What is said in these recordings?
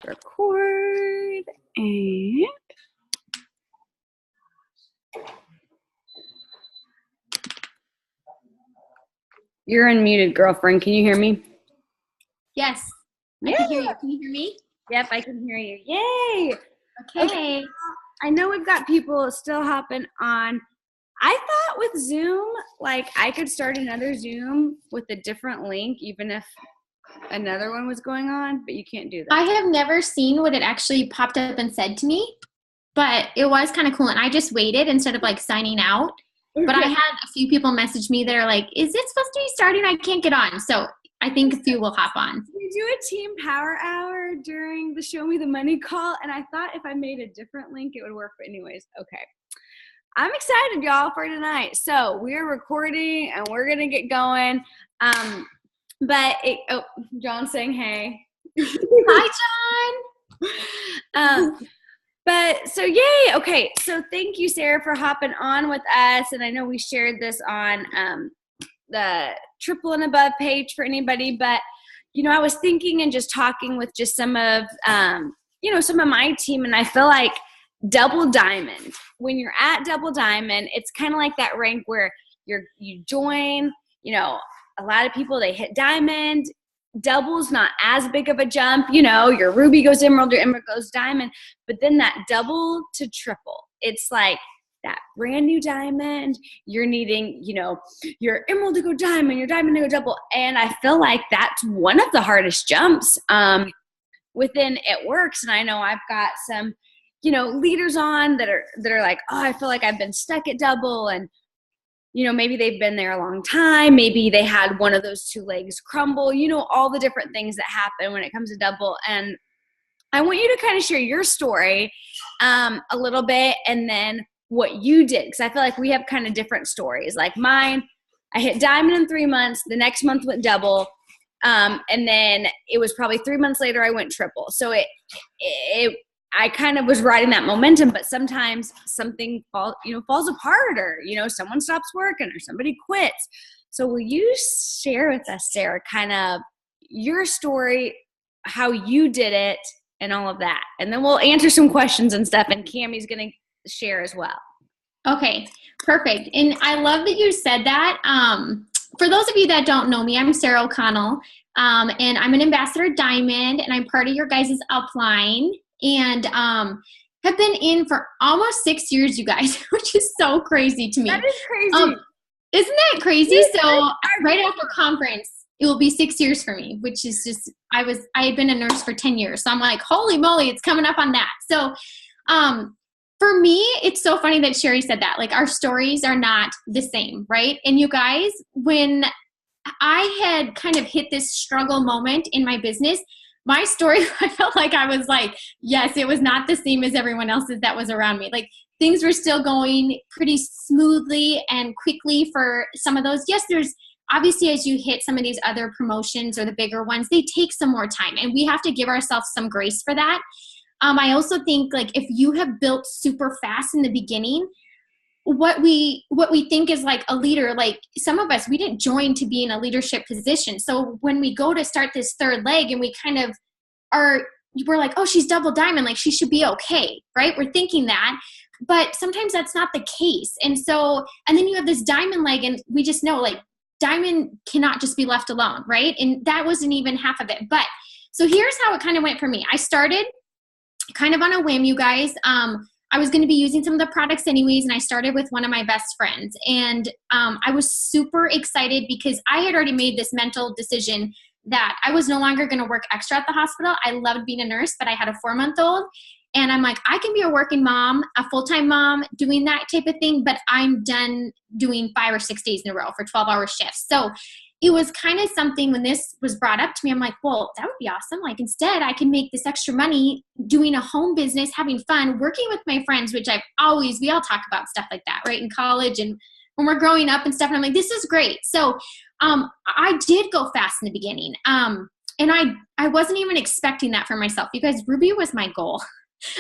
record and you're unmuted, girlfriend. Can you hear me? Yes. I can hear you. Can you hear me? Yep, I can hear you. Yay! Okay. I know we've got people still hopping on. I thought with Zoom, like I could start another Zoom with a different link, even if another one was going on, but you can't do that. I have never seen what it actually popped up and said to me, but it was kind of cool. And I just waited instead of like signing out. But I had a few people message me that are like, is it supposed to be starting? I can't get on. So I think a few will hop on. We do a team power hour during the Show Me the Money call, and I thought if I made a different link, it would work. But anyways, okay. I'm excited, y'all, for tonight. So we're recording, and we're going to get going. John's saying hey. Hi, John. But so yay. Okay. So thank you, Sarah, for hopping on with us. And I know we shared this on the Triple and Above page for anybody, but I was thinking and just talking with just some of some of my team, and I feel like Double Diamond, when you're at Double Diamond, it's kind of like that rank where you join, a lot of people, they hit diamond. Double's not as big of a jump, your ruby goes emerald, your emerald goes diamond, but then that double to triple, it's like that brand new diamond, you're needing, your emerald to go diamond, your diamond to go double. And I feel like that's one of the hardest jumps within It Works. And I know I've got some, leaders on that are like, oh, I feel like I've been stuck at double. And, maybe they've been there a long time. Maybe they had one of those two legs crumble, all the different things that happen when it comes to double. And I want you to kind of share your story a little bit, and then what you did. Because I feel like we have kind of different stories. Like mine, I hit diamond in 3 months. The next month went double. And then it was probably 3 months later I went triple. So I kind of was riding that momentum, but sometimes something falls apart, or, someone stops working or somebody quits. So will you share with us, Sarah, kind of your story, how you did it and all of that? And then we'll answer some questions and stuff, and Cammie's going to share as well. Okay, perfect. And I love that you said that. For those of you that don't know me, I'm Sarah O'Connell, and I'm an ambassador at Diamond, and I'm part of your guys' upline. And have been in for almost 6 years, you guys, which is so crazy to me. That is crazy. Isn't that crazy? So right after conference, it will be 6 years for me, which is just, I had been a nurse for 10 years. So I'm like, holy moly, it's coming up on that. So for me, it's so funny that Sherry said that. Like, our stories are not the same, right? And you guys, when I had kind of hit this struggle moment in my business, my story, I felt like I was like, yes, it was not the same as everyone else's that was around me. Like, things were still going pretty smoothly and quickly for some of those. Yes, there's obviously, as you hit some of these other promotions or the bigger ones, they take some more time, and we have to give ourselves some grace for that. I also think, like, if you have built super fast in the beginning, what we think is like a leader, like some of us, we didn't join to be in a leadership position. So when we go to start this third leg and we kind of we're like, oh, she's double diamond, like she should be okay, right? We're thinking that, but sometimes that's not the case. And then you have this diamond leg, and we just know, like, diamond cannot just be left alone, right? And that wasn't even half of it. But so here's how it kind of went for me. I started kind of on a whim, you guys. I was going to be using some of the products anyways, and I started with one of my best friends. And I was super excited because I had already made this mental decision that I was no longer going to work extra at the hospital. I loved being a nurse, but I had a 4-month-old. And I'm like, I can be a working mom, a full-time mom, doing that type of thing, but I'm done doing 5 or 6 days in a row for 12-hour shifts. So it was kind of something, when this was brought up to me, I'm like, well, that would be awesome. Like, instead, I can make this extra money doing a home business, having fun, working with my friends, which we all talk about stuff like that, right? In college and when we're growing up and stuff. And I'm like, this is great. So I did go fast in the beginning. And I wasn't even expecting that for myself. You guys, Ruby was my goal.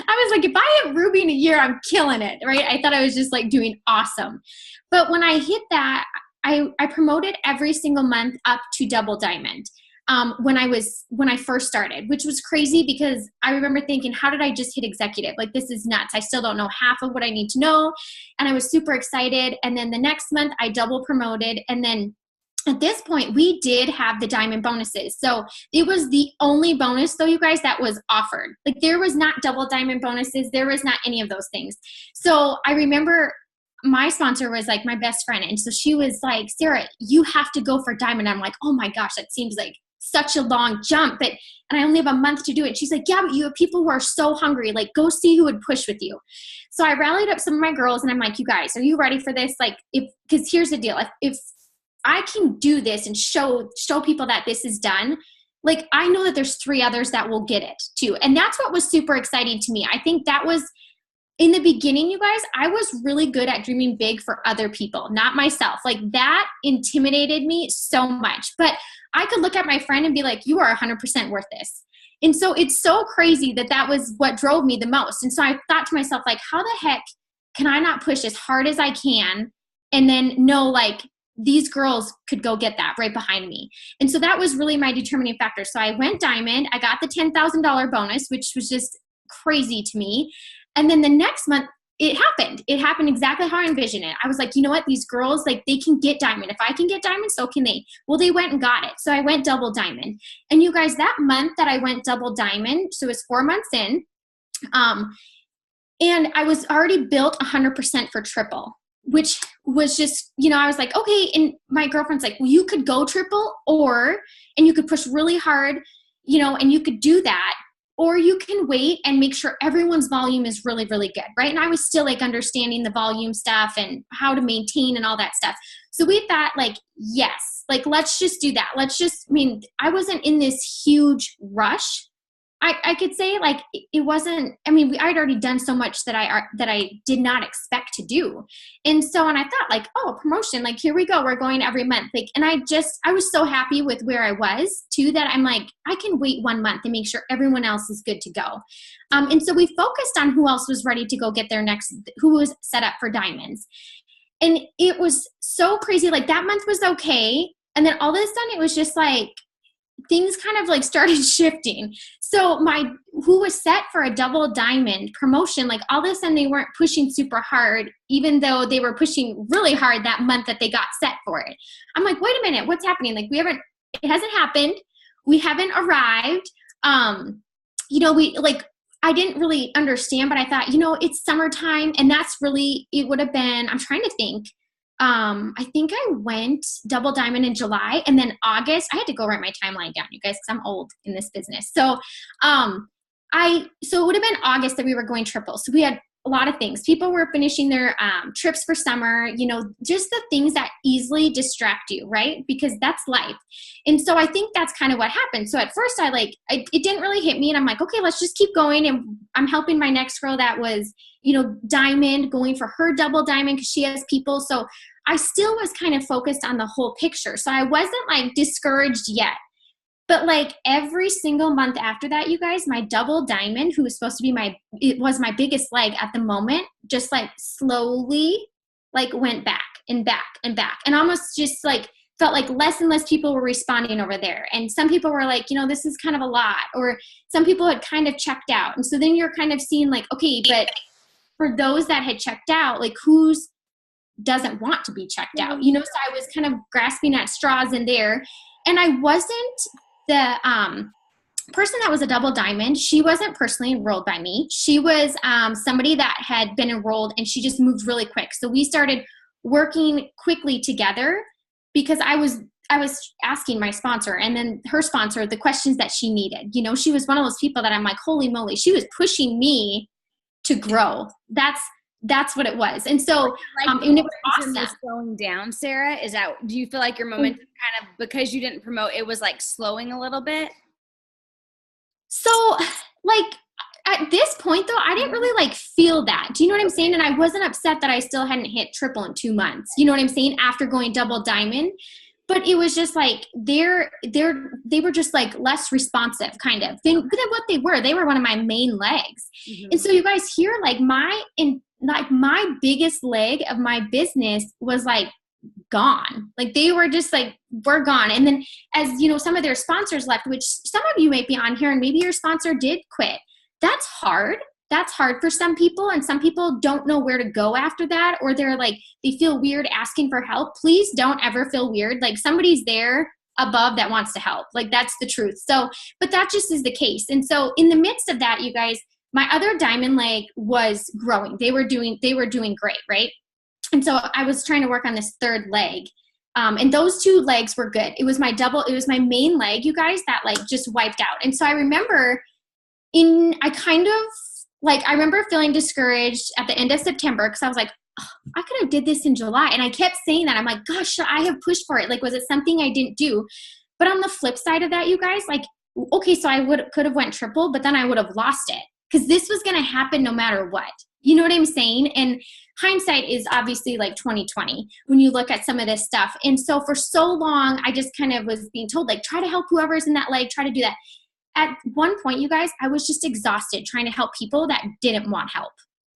I was like, if I hit Ruby in a year, I'm killing it, right? I thought I was just like doing awesome. But when I hit that, I promoted every single month up to double diamond. when I first started, which was crazy because I remember thinking, how did I just hit executive? Like, this is nuts. I still don't know half of what I need to know. And I was super excited. And then the next month I double promoted. And then at this point, we did have the diamond bonuses. So it was the only bonus, though, you guys, that was offered. Like, there was not double diamond bonuses. There was not any of those things. So I remember my sponsor was like my best friend. And so she was like, Sarah, you have to go for diamond. I'm like, oh my gosh, that seems like such a long jump. And I only have a month to do it. She's like, yeah, but you have people who are so hungry. Like, go see who would push with you. So I rallied up some of my girls and I'm like, you guys, are you ready for this? Like, because here's the deal. If I can do this and show people that this is done, like, I know that there's 3 others that will get it too. And that's what was super exciting to me. I think that was, in the beginning, you guys, I was really good at dreaming big for other people, not myself. Like, that intimidated me so much. But I could look at my friend and be like, you are 100% worth this. And so it's so crazy that was what drove me the most. And so I thought to myself, like, how the heck can I not push as hard as I can and then know, like, these girls could go get that right behind me. And so that was really my determining factor. So I went diamond. I got the $10,000 bonus, which was just crazy to me. And then the next month, it happened. It happened exactly how I envisioned it. I was like, you know what? These girls, like, they can get diamond. If I can get diamond, so can they. Well, they went and got it. So I went double diamond. And you guys, that month that I went double diamond, so it was 4 months in, and I was already built 100% for triple, which was just, I was like, okay. And my girlfriend's like, well, you could go triple, and you could push really hard, and you could do that. Or you can wait and make sure everyone's volume is really, really good, right? And I was still, like, understanding the volume stuff and how to maintain and all that stuff. So we thought, like, yes, like, let's just do that. I wasn't in this huge rush. I could say, like, it wasn't, I'd already done so much that I did not expect to do. And I thought, like, oh, promotion, like, here we go. We're going every month. Like, and I was so happy with where I was too, that I'm like, I can wait 1 month and make sure everyone else is good to go. And so we focused on who else was ready to go get their next, who was set up for diamonds. And it was so crazy. Like, that month was okay. And then all of a sudden it was just like, things kind of, like, started shifting. So who was set for a double diamond promotion, like, all of a sudden they weren't pushing super hard, even though they were pushing really hard that month that they got set for it. I'm like, wait a minute, what's happening? Like, it hasn't happened. We haven't arrived. I didn't really understand, but I thought, it's summertime, and that's really, it would have been, I'm trying to think. I think I went double diamond in July, and then August, I had to go write my timeline down, you guys, because I'm old in this business. So, so it would have been August that we were going triple. So we had a lot of things. People were finishing their trips for summer, just the things that easily distract you, right? Because that's life. And so I think that's kind of what happened. So at first it didn't really hit me, and I'm like, okay, let's just keep going. And I'm helping my next girl that was, diamond, going for her double diamond because she has people. So I still was kind of focused on the whole picture. So I wasn't, like, discouraged yet. But, like, every single month after that, you guys, my double diamond, who was supposed to be it was my biggest leg at the moment, just, like, slowly, like, went back and back and back. And almost just, like, felt like less and less people were responding over there. And some people were like, this is kind of a lot. Or some people had kind of checked out. And so then you're kind of seeing, like, okay, but for those that had checked out, like, who's doesn't want to be checked out, so I was kind of grasping at straws in there. And I wasn't the person that was a double diamond. She wasn't personally enrolled by me. She was somebody that had been enrolled, and she just moved really quick. So we started working quickly together because I was asking my sponsor and then her sponsor the questions that she needed. She was one of those people that I'm like, holy moly, she was pushing me to grow. That's what it was. And so and it was awesome. Slowing down, Sarah, do you feel like your momentum kind of, because you didn't promote, it was, like, slowing a little bit? So, like, at this point though, I didn't really, like, feel that. Do you know what I'm saying? And I wasn't upset that I still hadn't hit triple in 2 months. You know what I'm saying? After going double diamond. But it was just like, they were just, like, less responsive kind of than what they were. They were one of my main legs. Mm-hmm. And so you guys hear, like, my biggest leg of my business was, like, gone. Like they were just like, we're gone. And then as you know, some of their sponsors left, which some of you might be on here and maybe your sponsor did quit. That's hard. That's hard for some people. And some people don't know where to go after that, or they're like, they feel weird asking for help. Please don't ever feel weird. Like somebody's there above that wants to help. Like that's the truth. So, but that just is the case. And so in the midst of that, you guys, my other diamond leg was growing. They were doing great. Right. And so I was trying to work on this third leg. And those two legs were good. It was my main leg, you guys, that like just wiped out. And so I remember I remember feeling discouraged at the end of September because I was like, oh, I could have did this in July. And I kept saying that. I'm like, gosh, should I have pushed for it? Like, was it something I didn't do? But on the flip side of that, you guys, like, okay, so I could have went triple, but then I would have lost it because this was going to happen no matter what. You know what I'm saying? And hindsight is obviously like 2020 when you look at some of this stuff. And so for so long, I just kind of was being told, like, try to help whoever's in that leg, try to do that. At one point, you guys, I was just exhausted trying to help people that didn't want help.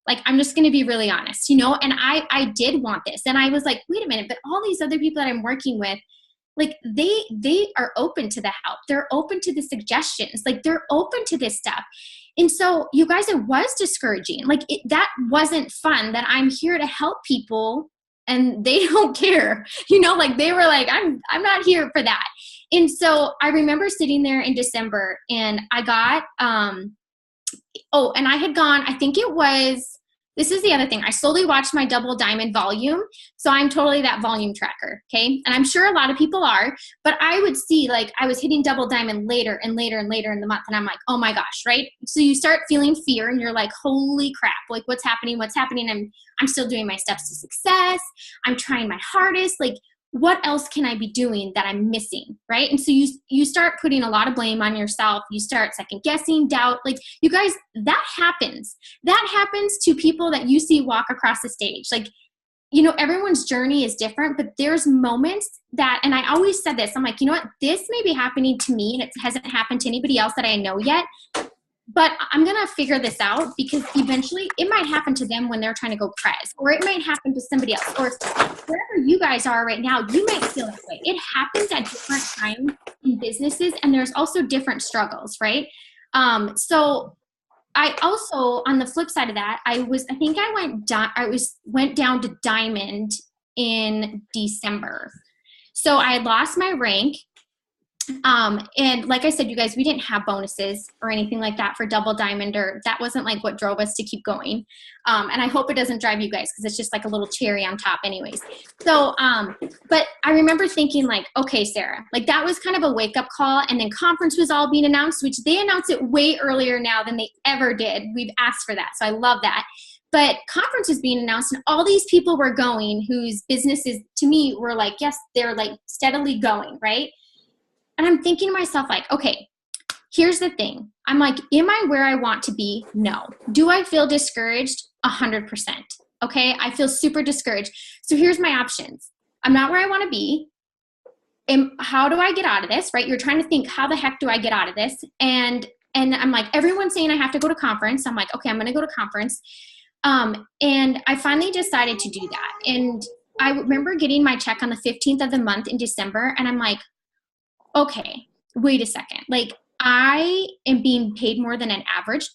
Like, I'm just going to be really honest, you know, and I did want this. And I was like, wait a minute, but all these other people that I'm working with, like they are open to the help. They're open to the suggestions. Like they're open to this stuff. And so you guys, it was discouraging. Like that wasn't fun that I'm here to help people and they don't care, you know, like they were like, I'm not here for that. And so I remember sitting there in December and I got, and I had gone, I think it was, this is the other thing. I slowly watched my double diamond volume. So I'm totally that volume tracker. Okay. And I'm sure a lot of people are, but I would see like I was hitting double diamond later and later and later in the month. And I'm like, oh my gosh. Right. So you start feeling fear and you're like, holy crap, like what's happening? I'm still doing my steps to success. I'm trying my hardest. Like, what else can I be doing that I'm missing, right? And so you start putting a lot of blame on yourself. You start second guessing, doubt. Like, you guys, that happens. That happens to people that you see walk across the stage. Like, you know, everyone's journey is different, but there's moments that, and I always said this, I'm like, you know what? This may be happening to me and it hasn't happened to anybody else that I know yet. But I'm going to figure this out because eventually it might happen to them when they're trying to go press, or it might happen to somebody else, or wherever you guys are right now, you might feel that way. It happens at different times in businesses, and there's also different struggles, right? So I also, on the flip side of that, I went down to diamond in December. So I had lost my rank. And like I said, you guys, we didn't have bonuses or anything like that for double diamond, or that wasn't like what drove us to keep going. And I hope it doesn't drive you guys because it's just like a little cherry on top anyways. So, but I remember thinking like, okay, Sarah, like that was kind of a wake up call. And then conference was all being announced, which they announced it way earlier now than they ever did. We've asked for that. So I love that. But conference was being announced and all these people were going whose businesses to me were like, yes, they're like steadily going, right? And I'm thinking to myself, like, okay, here's the thing. I'm like, am I where I want to be? No. Do I feel discouraged? 100%. Okay. I feel super discouraged. So here's my options. I'm not where I want to be. And how do I get out of this? Right. You're trying to think, how the heck do I get out of this? And I'm like, everyone's saying I have to go to conference. I'm like, okay, I'm going to go to conference. And I finally decided to do that. And I remember getting my check on the 15th of the month in December. And I'm like, okay, wait a second. Like I am being paid more than an average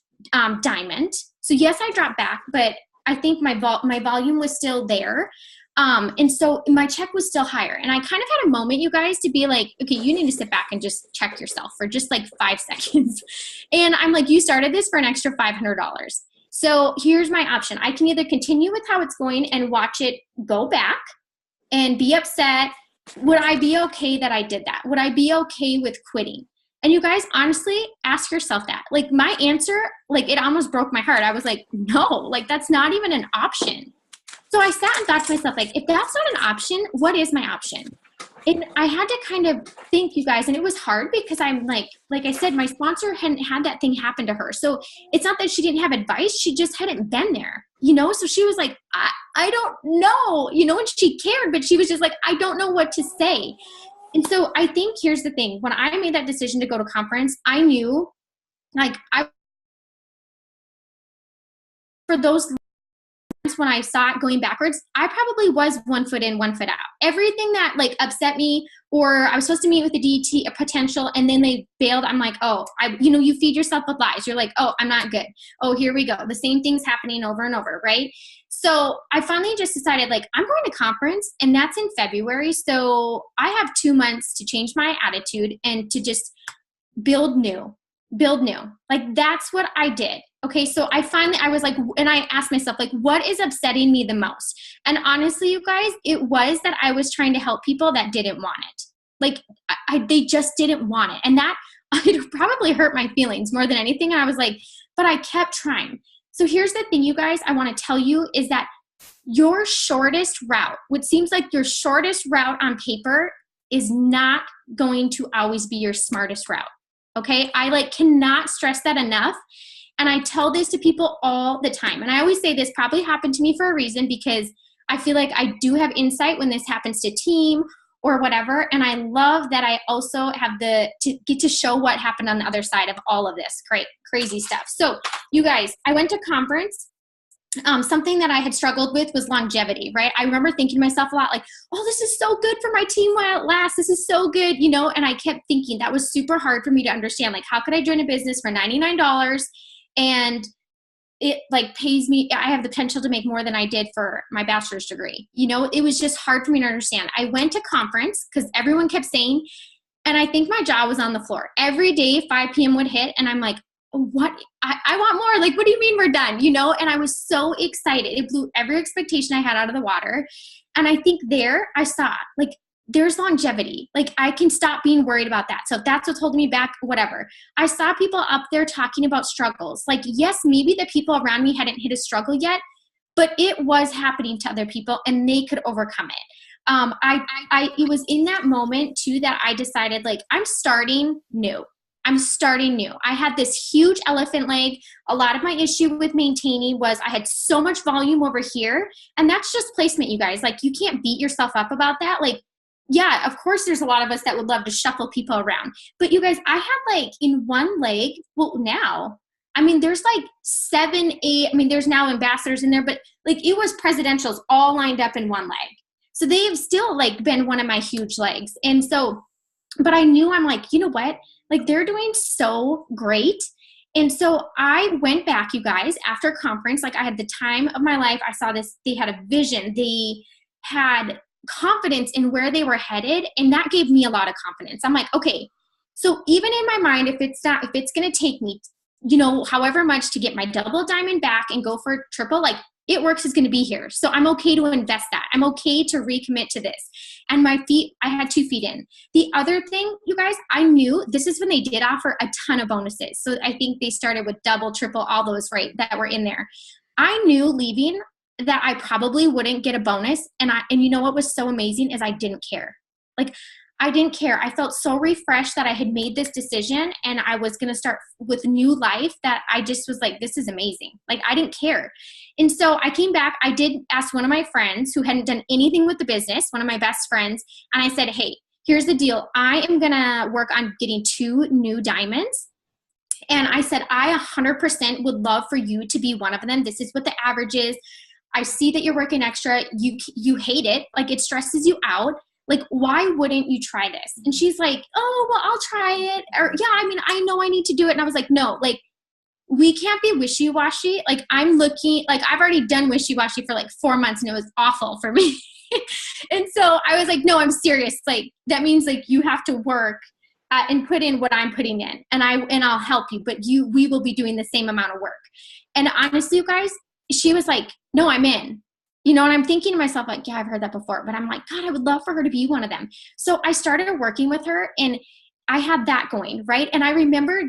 diamond. So yes, I dropped back, but I think my volume was still there. And so my check was still higher. And I kind of had a moment, you guys, to be like, okay, you need to sit back and just check yourself for just like 5 seconds. And I'm like, you started this for an extra $500. So here's my option. I can either continue with how it's going and watch it go back and be upset. Would I be okay that I did that? Would I be okay with quitting? And you guys, honestly, ask yourself that. Like my answer, like it almost broke my heart. I was like, no, like that's not even an option. So I sat and thought to myself, like, if that's not an option, what is my option? And I had to kind of think, you guys, and it was hard because I'm like I said, my sponsor hadn't had that thing happen to her. So it's not that she didn't have advice. She just hadn't been there, you know? So she was like, I don't know, you know, and she cared, but she was just like, I don't know what to say. And so I think here's the thing. When I made that decision to go to conference, I knew like for those when I saw it going backwards, I probably was 1 foot in, 1 foot out. Everything that like upset me, or I was supposed to meet with a DT, a potential, and then they bailed. I'm like, oh, you feed yourself with lies. You're like, oh, I'm not good. Oh, here we go. The same thing's happening over and over, right? So I finally just decided, like, I'm going to conference, and that's in February. So I have 2 months to change my attitude and to just build new. Like, that's what I did. Okay, so I was like, and I asked myself, like, what is upsetting me the most? And honestly, you guys, it was that I was trying to help people that didn't want it. Like, they just didn't want it. And that it probably hurt my feelings more than anything. And I was like, but I kept trying. So here's the thing, you guys, I want to tell you is that your shortest route, what seems like your shortest route on paper, is not going to always be your smartest route. Okay, I cannot stress that enough. And I tell this to people all the time. And I always say this probably happened to me for a reason, because I feel like I do have insight when this happens to team or whatever. And I love that I also have to get to show what happened on the other side of all of this crazy stuff. So you guys, I went to conference. Something that I had struggled with was longevity, right? I remember thinking to myself a lot like, oh, this is so good for my team while it lasts. This is so good, and I kept thinking that was super hard for me to understand. Like, how could I join a business for $99 and it pays me, I have the potential to make more than I did for my bachelor's degree. It was just hard for me to understand. I went to conference because everyone kept saying, and I think my jaw was on the floor. Every day, 5 p.m. would hit, and I'm like, what? I want more. Like, what do you mean we're done? And I was so excited. It blew every expectation I had out of the water. And I think there I saw, like, there's longevity. Like, I can stop being worried about that. So if that's what's holding me back, whatever. I saw people up there talking about struggles. Like, yes, maybe the people around me hadn't hit a struggle yet, but it was happening to other people and they could overcome it. It was in that moment too that I decided, like, I'm starting new. I had this huge elephant leg. A lot of my issue with maintaining was I had so much volume over here, and that's just placement, you guys. Like, you can't beat yourself up about that. Like, yeah, of course there's a lot of us that would love to shuffle people around. But you guys, I had in one leg, now, there's 7, 8, there's now ambassadors in there, but it was presidentials all lined up in one leg. So they have still been one of my huge legs. And so, but I knew, I'm like, you know what? They're doing so great. And so I went back, you guys, after conference. I had the time of my life. I saw this. They had a vision. They had confidence in where they were headed. And that gave me a lot of confidence. I'm like, okay, so even in my mind, if it's going to take me, however much to get my double diamond back and go for triple, It Works is going to be here. So I'm okay to invest that. I'm okay to recommit to this. And my feet, I had 2 feet in. The other thing, you guys, I knew this is when they did offer a ton of bonuses. So I think they started with double, triple, all those, right, that were in there. I knew leaving that I probably wouldn't get a bonus. And you know what was so amazing is I didn't care. I didn't care. I felt so refreshed that I had made this decision and I was going to start with new life that I just was like, this is amazing. I didn't care. And so I came back. I did ask one of my friends who hadn't done anything with the business, one of my best friends. And I said, hey, here's the deal. I am going to work on getting 2 new diamonds. And I said, I 100% would love for you to be one of them. This is what the average is. I see that you're working extra. You hate it. It stresses you out. Why wouldn't you try this? And she's like, oh, well, I'll try it. Or yeah, I know I need to do it. And I was like, no, we can't be wishy-washy. I'm looking, I've already done wishy-washy for 4 months and it was awful for me. And so I was like, no, I'm serious. That means you have to work and put in what I'm putting in and I'll help you, but we will be doing the same amount of work. And honestly, you guys, she was like, no, I'm in. And I'm thinking to myself, yeah, I've heard that before, but I'm like, God, I would love for her to be one of them. So I started working with her and I had that going, right? And I remember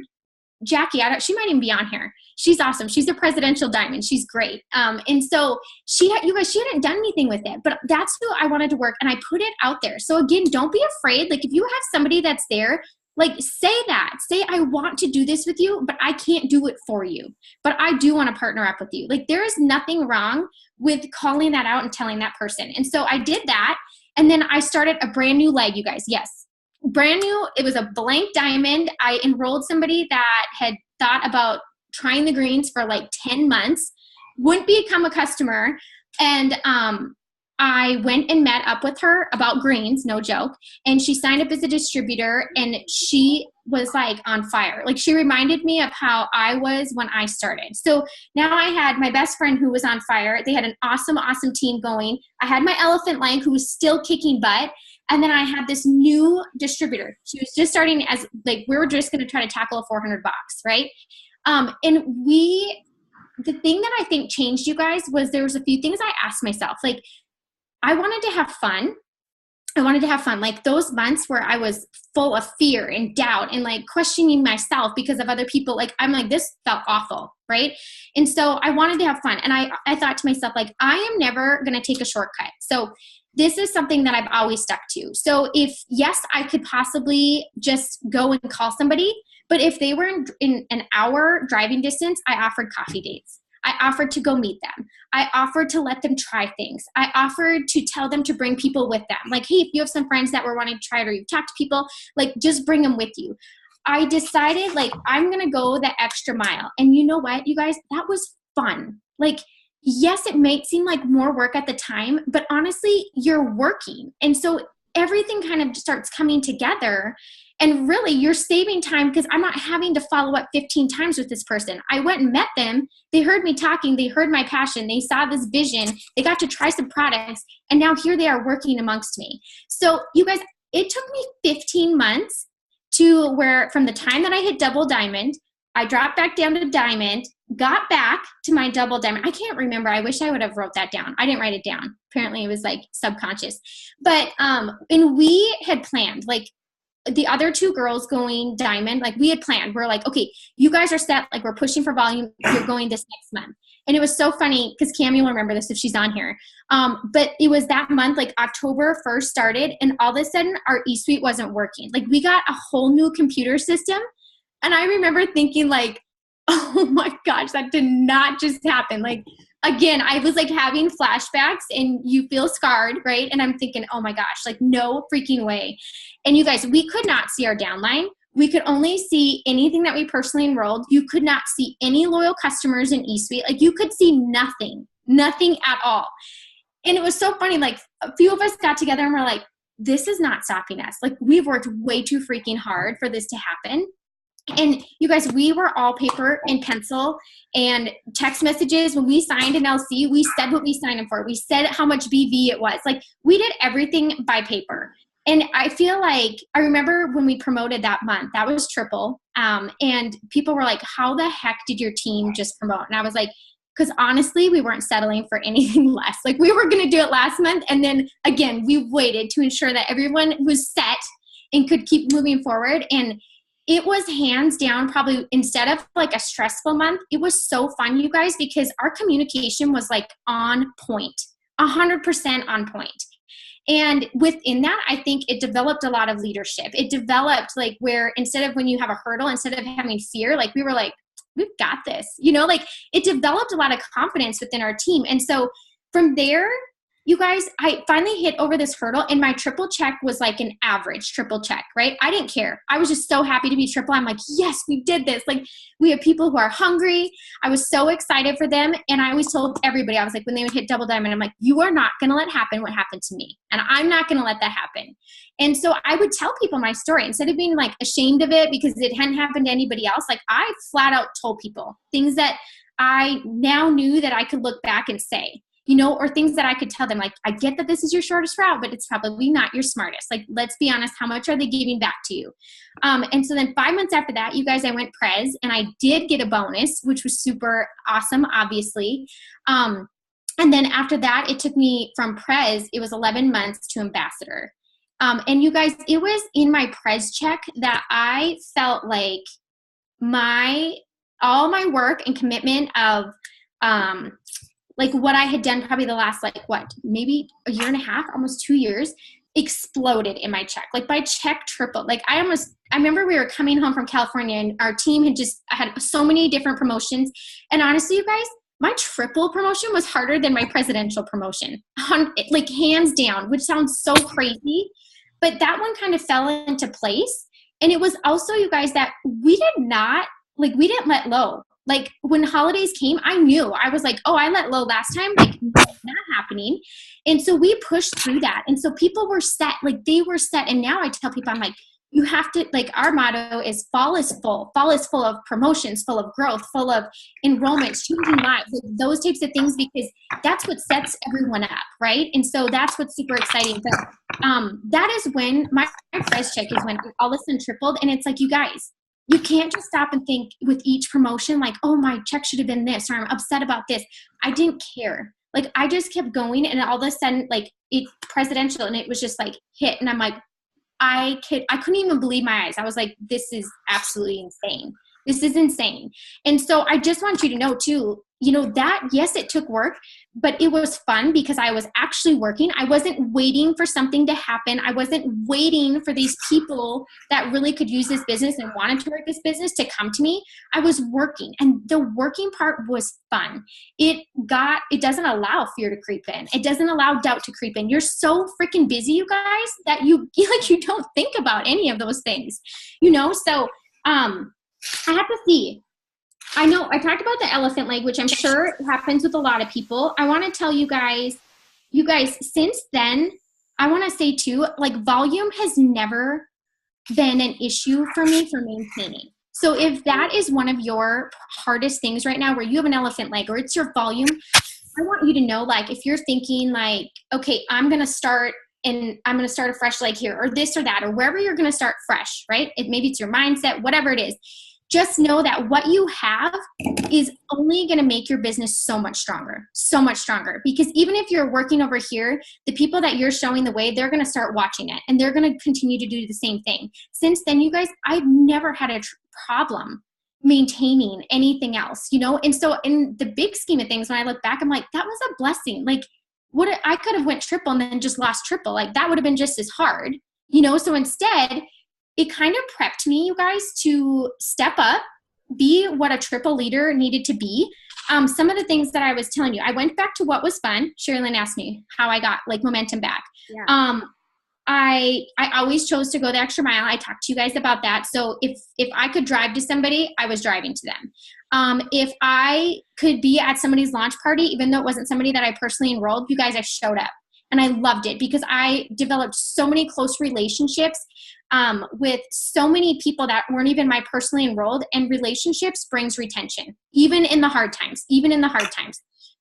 Jackie, she might even be on here. She's awesome. She's a presidential diamond. She's great. And so she hadn't done anything with it, but that's who I wanted to work. And I put it out there. So again, don't be afraid. If you have somebody that's there, say that. Say, I want to do this with you, but I can't do it for you. But I do want to partner up with you. There is nothing wrong with calling that out and telling that person. And so I did that. And then I started a brand new leg, you guys. Yes. Brand new. It was a blank diamond. I enrolled somebody that had thought about trying the greens for 10 months. wouldn't become a customer. And I went and met up with her about greens, no joke. And she signed up as a distributor, and she was like on fire. Like, she reminded me of how I was when I started. So now I had my best friend who was on fire. They had an awesome, awesome team going. I had my elephant leg who was still kicking butt. And then I had this new distributor. She was just starting as like, we were just going to try to tackle a 400 box, right? The thing that I think changed, you guys, was there was a few things I asked myself. Like, I wanted to have fun. Like those months where I was full of fear and doubt and like questioning myself because of other people. Like, I'm like, this felt awful, right? And so I wanted to have fun. And I thought to myself, like, I am never going to take a shortcut. So this is something that I've always stuck to. So yes, I could possibly just go and call somebody, but if they were in an hour driving distance, I offered coffee dates. I offered to go meet them. I offered to let them try things. I offered to tell them to bring people with them. Like, hey, if you have some friends that were wanting to try it or you've talked to people, like, just bring them with you. I decided, like, I'm going to go the extra mile. And you know what, you guys, that was fun. Like, yes, it might seem like more work at the time, but honestly, you're working. And so everything kind of starts coming together. And really, you're saving time because I'm not having to follow up 15 times with this person. I went and met them. They heard me talking. They heard my passion. They saw this vision. They got to try some products. And now here they are working amongst me. So you guys, it took me 15 months to where from the time that I hit double diamond, I dropped back down to diamond, got back to my double diamond. I can't remember. I wish I would have wrote that down. I didn't write it down. Apparently it was like subconscious. But, and we had planned, like, the other two girls going diamond, like we had planned. We're like, okay, you guys are set. Like, we're pushing for volume. You're going this next month. And it was so funny because Cami will remember this if she's on here. But it was that month, like October 1st started, and all of a sudden our eSuite wasn't working. Like, we got a whole new computer system. And I remember thinking, like, oh my gosh, that did not just happen. Like, again, I was like having flashbacks, and you feel scarred, right? And I'm thinking, oh my gosh, like, no freaking way. And you guys, we could not see our downline. We could only see anything that we personally enrolled. You could not see any loyal customers in eSuite. Like, you could see nothing at all. And it was so funny. Like, a few of us got together and we're like, this is not stopping us. Like, we've worked way too freaking hard for this to happen. And you guys, we were all paper and pencil and text messages. When we signed an LC, we said what we signed them for. We said how much BV it was. Like, we did everything by paper. And I feel like, I remember when we promoted that month, that was triple. And people were like, how the heck did your team just promote? And I was like, because honestly, we weren't settling for anything less. Like, we were going to do it last month. And then again, we waited to ensure that everyone was set and could keep moving forward. And it was hands down, probably, instead of like a stressful month, it was so fun, you guys, because our communication was like on point, 100% on point. And within that, I think it developed a lot of leadership. It developed, like, where instead of when you have a hurdle, instead of having fear, like, we were like, we've got this, you know, like, it developed a lot of confidence within our team. And so from there, you guys, I finally hit over this hurdle, and my triple check was like an average triple check, right? I didn't care. I was just so happy to be triple. I'm like, yes, we did this. Like, we have people who are hungry. I was so excited for them. And I always told everybody, I was like, when they would hit double diamond, I'm like, you are not going to let happen what happened to me. And I'm not going to let that happen. And so I would tell people my story instead of being like ashamed of it because it hadn't happened to anybody else. Like, I flat out told people things that I now knew that I could look back and say, you know, or things that I could tell them, like, I get that this is your shortest route, but it's probably not your smartest. Like, let's be honest, how much are they giving back to you? And so then 5 months after that, you guys, I went Prez, and I did get a bonus, which was super awesome, obviously. And then after that, it took me from Prez, it was 11 months to ambassador. And you guys, it was in my Prez check that I felt like all my work and commitment of, like, what I had done probably the last, like, maybe a year and a half, almost 2 years, exploded in my check. Like, my check tripled. Like, I remember we were coming home from California, and our team had so many different promotions. And honestly, you guys, my triple promotion was harder than my presidential promotion, like, hands down, which sounds so crazy. But that one kind of fell into place. And it was also, you guys, that we didn't let low. Like when holidays came, I knew. I was like, oh, I let low last time, like not happening. And so we pushed through that. And so people were set, like they were set. And now I tell people, I'm like, you have to, like, our motto is fall is full. Fall is full of promotions, full of growth, full of enrollments, changing lives, like those types of things, because that's what sets everyone up, right? And so that's what's super exciting. But that is when my price check is when all of a sudden tripled. And it's like, you guys, you can't just stop and think with each promotion, like, oh, my check should have been this, or I'm upset about this. I didn't care. Like, I just kept going, and all of a sudden, like, it presidential, and it was just like hit. And I'm like, I couldn't even believe my eyes. I was like, this is absolutely insane. This is insane. And so I just want you to know too, you know, that yes, it took work, but it was fun because I was actually working. I wasn't waiting for something to happen. I wasn't waiting for these people that really could use this business and wanted to work this business to come to me. I was working, and the working part was fun. It doesn't allow fear to creep in. It doesn't allow doubt to creep in. You're so freaking busy, you guys, that you don't think about any of those things, you know? So, I have to see. I know I talked about the elephant leg, which I'm sure happens with a lot of people. I want to tell you guys, since then, I want to say too, like, volume has never been an issue for me for maintaining. So if that is one of your hardest things right now, where you have an elephant leg or it's your volume, I want you to know, like, if you're thinking like, okay, I'm going to start a fresh leg here, or this or that, or wherever you're going to start fresh, right? Maybe it's your mindset, whatever it is. Just know that what you have is only going to make your business so much stronger, because even if you're working over here, the people that you're showing the way, they're going to start watching it, and they're going to continue to do the same thing. Since then, you guys, I've never had a problem maintaining anything else, you know? And so in the big scheme of things, when I look back, I'm like, that was a blessing. Like, I could have went triple and then just lost triple. Like, that would have been just as hard, you know? So instead, it kind of prepped me, you guys, to step up, be what a triple leader needed to be. Some of the things that I was telling you, I went back to what was fun. Sherilyn asked me how I got, like, momentum back. Yeah. I always chose to go the extra mile. I talked to you guys about that. So if I could drive to somebody, I was driving to them. If I could be at somebody's launch party, even though it wasn't somebody that I personally enrolled, you guys, I showed up. And I loved it because I developed so many close relationships with so many people that weren't even my personally enrolled, and relationships brings retention, even in the hard times.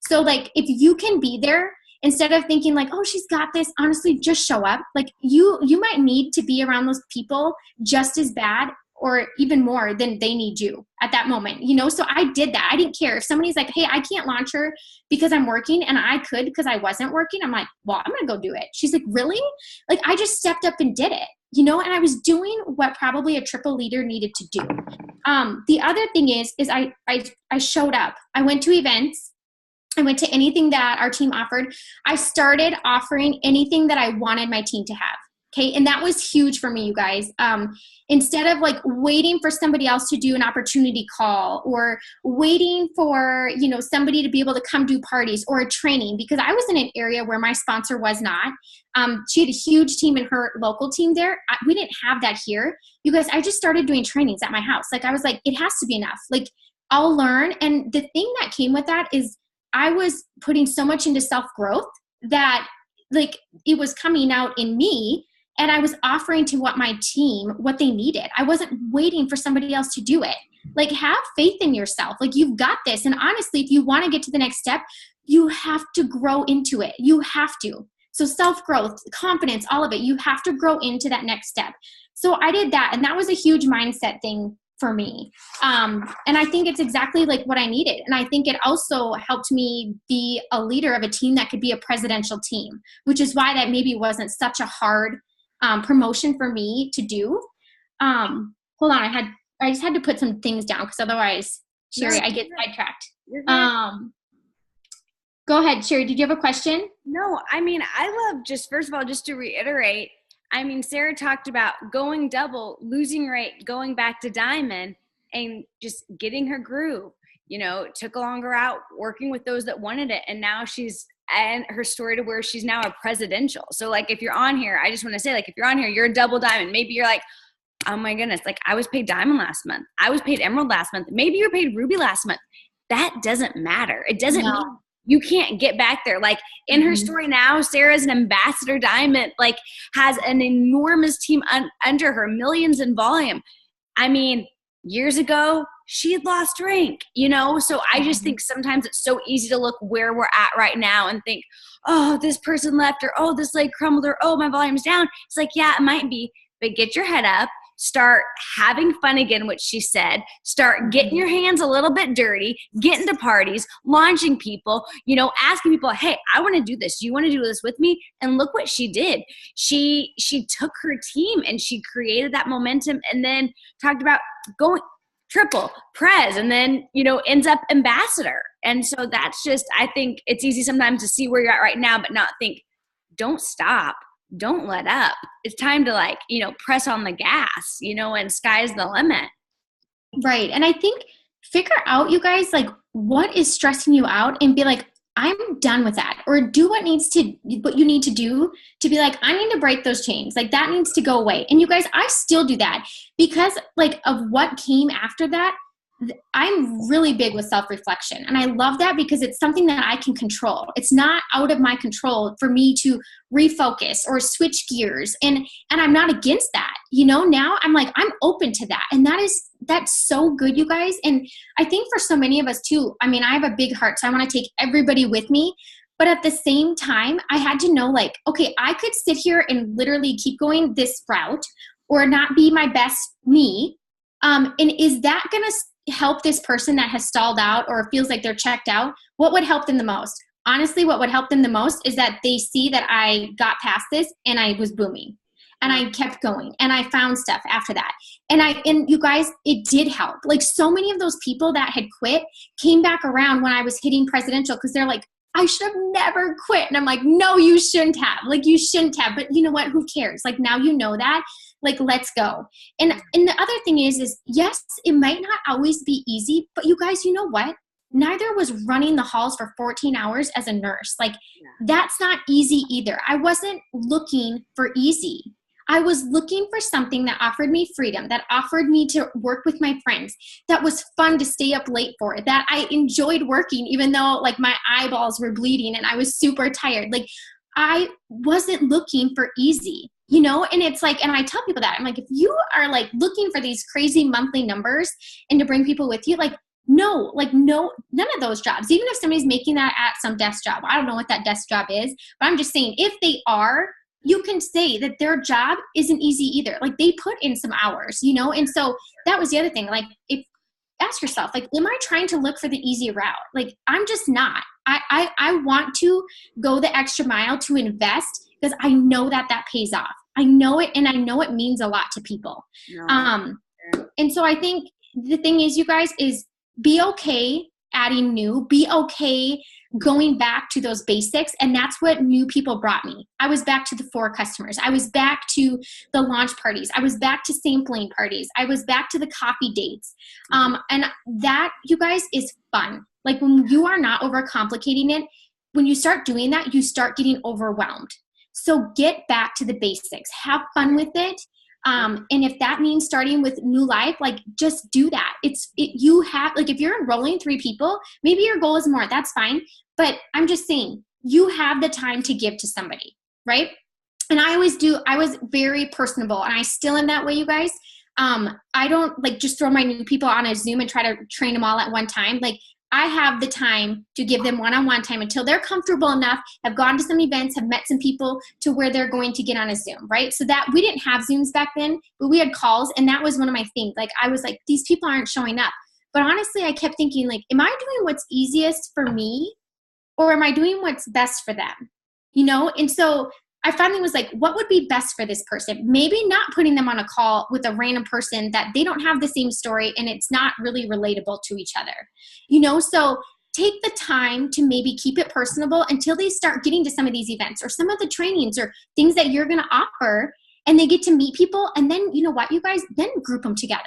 So, like, if you can be there, instead of thinking like, oh, she's got this, honestly, just show up. Like, you might need to be around those people just as bad or even more than they need you at that moment, you know? So I did that. I didn't care if somebody's like, hey, I can't launch her because I'm working, and I could because I wasn't working. I'm like, well, I'm going to go do it. She's like, really? Like, I just stepped up and did it, you know? And I was doing what probably a triple leader needed to do. The other thing is I showed up. I went to events. I went to anything that our team offered. I started offering anything that I wanted my team to have. Okay. And that was huge for me, you guys. Instead of like waiting for somebody else to do an opportunity call, or waiting for, you know, somebody to be able to come do parties or a training, because I was in an area where my sponsor was not. She had a huge team in her local team there. We didn't have that here. You guys, I just started doing trainings at my house. Like, I was like, it has to be enough. Like, I'll learn. And the thing that came with that is I was putting so much into self-growth that, like, it was coming out in me. And I was offering to what my team, what they needed. I wasn't waiting for somebody else to do it. Like, have faith in yourself. Like, you've got this. And honestly, if you want to get to the next step, you have to grow into it. You have to. So self-growth, confidence, all of it, you have to grow into that next step. So I did that. And that was a huge mindset thing for me. And I think it's exactly like what I needed. And I think it also helped me be a leader of a team that could be a presidential team, which is why that maybe wasn't such a hard promotion for me to do. Hold on, I just had to put some things down, because otherwise, Sherry, I get sidetracked. Go ahead, Sherry. Did you have a question? No, I mean, I love, just first of all, just to reiterate, I mean, Sarah talked about going double, losing rate, going back to diamond, and just getting her groove. You know, took a longer out, working with those that wanted it, and now she's, and her story to where she's now a presidential. So, like, if you're on here, I just want to say, like, if you're on here, you're a double diamond. Maybe you're like, oh my goodness, like I was paid diamond last month. I was paid emerald last month. Maybe you're paid ruby last month. That doesn't matter. It doesn't mean you can't get back there. Like in her story now, Sarah's an ambassador diamond, like has an enormous team under her, millions in volume. I mean, years ago, she had lost rank, you know? So I just think sometimes it's so easy to look where we're at right now and think, oh, this person left, or oh, this leg crumbled, or oh, my volume's down. It's like, yeah, it might be, but get your head up. Start having fun again, which she said. Start getting your hands a little bit dirty, getting to parties, launching people, you know, asking people, hey, I want to do this. Do you want to do this with me? And look what she did. She took her team and she created that momentum, and then talked about going triple, prez, and then, you know, ends up ambassador. And so that's just, I think it's easy sometimes to see where you're at right now, but not think, don't stop. Don't let up. It's time to, like, you know, press on the gas, you know, and sky's the limit. Right. And I think figure out, you guys, like, what is stressing you out, and be like, I'm done with that. Or do what you need to do to be like, I need to break those chains. Like, that needs to go away. And you guys, I still do that because, like, of what came after that. I'm really big with self-reflection, and I love that because it's something that I can control. It's not out of my control for me to refocus or switch gears, and I'm not against that. You know, now I'm like, I'm open to that, and that's so good, you guys. And I think for so many of us too, I mean, I have a big heart, so I want to take everybody with me. But at the same time, I had to know, like, okay, I could sit here and literally keep going this route or not be my best me. And is that going to help this person that has stalled out or feels like they're checked out? What would help them the most? Honestly, what would help them the most is that they see that I got past this and I was booming and I kept going and I found stuff after that. And you guys, it did help. Like, so many of those people that had quit came back around when I was hitting presidential, because they're like, I should have never quit. And I'm like, no, you shouldn't have. Like, you shouldn't have. But you know what? Who cares? Like, now you know that. Like, let's go. And the other thing is yes, it might not always be easy, but you guys, you know what? Neither was running the halls for 14 hours as a nurse. Like, that's not easy either. I wasn't looking for easy. I was looking for something that offered me freedom, that offered me to work with my friends, that was fun to stay up late for, that I enjoyed working, even though, like, my eyeballs were bleeding and I was super tired. Like, I wasn't looking for easy, you know? And it's like, and I tell people that, I'm like, if you are, like, looking for these crazy monthly numbers and to bring people with you, like, no, none of those jobs, even if somebody's making that at some desk job, I don't know what that desk job is, but I'm just saying, if they are, you can say that their job isn't easy either. Like, they put in some hours, you know? And so that was the other thing. Like, ask yourself, like, am I trying to look for the easy route? Like, I'm just not. I want to go the extra mile to invest, because I know that pays off. I know it, and I know it means a lot to people. And so I think the thing is, you guys, is be okay adding new, be okay going back to those basics. And that's what new people brought me. I was back to the 4 customers. I was back to the launch parties. I was back to sampling parties. I was back to the coffee dates. And that, you guys, is fun. Like, when you are not overcomplicating it, when you start doing that, you start getting overwhelmed. So get back to the basics, have fun with it. And if that means starting with New Life, like, just do that. You have, like, if you're enrolling 3 people, maybe your goal is more, that's fine. But I'm just saying, you have the time to give to somebody, right? And I was very personable, and I still am that way, you guys. I don't, like, just throw my new people on a Zoom and try to train them all at one time. Like, I have the time to give them one-on-one time until they're comfortable enough, have gone to some events, have met some people to where they're going to get on a Zoom, right? So that we didn't have Zooms back then, but we had calls, and that was one of my things. Like, I was like, these people aren't showing up. But honestly, I kept thinking, like, am I doing what's easiest for me, or am I doing what's best for them? You know? And so I finally was like, what would be best for this person? Maybe not putting them on a call with a random person that they don't have the same story and it's not really relatable to each other. You know, so take the time to maybe keep it personable until they start getting to some of these events or some of the trainings or things that you're going to offer, and they get to meet people. And then, you know what, you guys, then group them together.